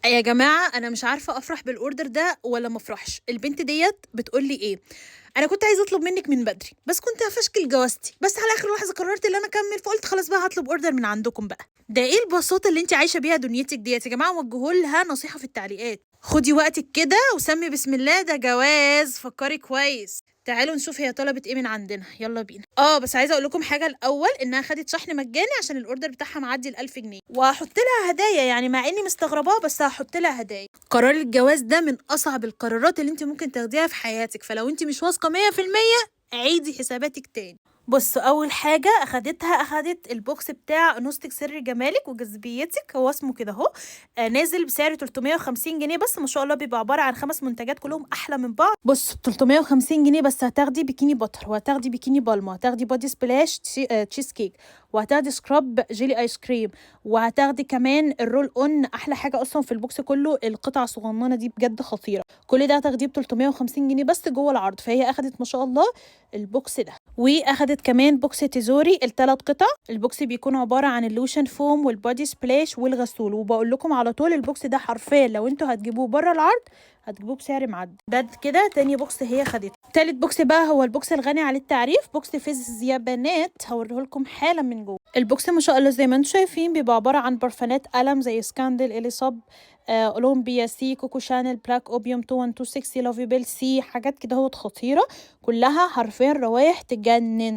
يا جماعة أنا مش عارفة أفرح بالأوردر ده ولا ما أفرحش. البنت ديت بتقول لي إيه، أنا كنت عايزة أطلب منك من بدري بس كنت هفشكل جوازتي، بس على آخر لحظة قررت إن أنا أكمل، فقلت خلاص بقى هطلب أوردر من عندكم بقى. ده إيه البساطة اللي أنت عايشة بيها دنيتك ديت يا جماعة؟ وجهوا لها نصيحة في التعليقات. خدي وقتك كده وسمي بسم الله، ده جواز، فكري كويس. تعالوا نشوف هي طلبت ايه من عندنا، يلا بينا. بس عايزه اقول لكم حاجه الاول، انها خدت شحن مجاني عشان الاوردر بتاعها معدي ال1000 جنيه، وهحط لها هدايا يعني، مع اني مستغرباه بس هحط لها هدايا. قرار الجواز ده من اصعب القرارات اللي انت ممكن تاخديها في حياتك، فلو انت مش واثقه 100% عيدي حساباتك تاني. بص، اول حاجه اخدت البوكس بتاع نصتك سر جمالك وجذبيتك، هو اسمه كده اهو. نازل بسعر 350 جنيه بس، ما شاء الله بيبقى عباره عن 5 منتجات كلهم احلى من بعض. بص، 350 جنيه بس هتاخدي بيكيني باتر، وهتاخدي بيكيني بالما، وهتاخدي بودي سبلاش تشيز كيك، وهتاخدي سكراب جيلي ايس كريم، وهتاخدي كمان الرول اون. احلى حاجه اصلا في البوكس كله القطعه الصغننه دي، بجد خطيره. كل ده هتاخديه ب 350 جنيه بس جوه العرض، فهي اخدت ما شاء الله البوكس ده. واخدت كمان بوكس تيزوري الثلاث قطع. البوكس بيكون عباره عن اللوشن فوم والبودي سبلاش والغسول، وبقول لكم على طول البوكس ده حرفيا لو انتوا هتجيبوه بره العرض هتجيبوه بسعر معدي. ده كده تاني بوكس هي خدته. تالت بوكس بقى هو البوكس الغني عن التعريف، بوكس فيز يا بنات، هوريه لكم حالا من جوه. البوكس ما شاء الله زي ما انتم شايفين بيبقى عباره عن برفانات قلم زي سكاندل، اليصاب، اولمبيا سي، كوكو شانل، بلاك اوبيوم، 2126، لافي بيل سي، حاجات كده هو خطيره كلها حرفيا روايح تجنن.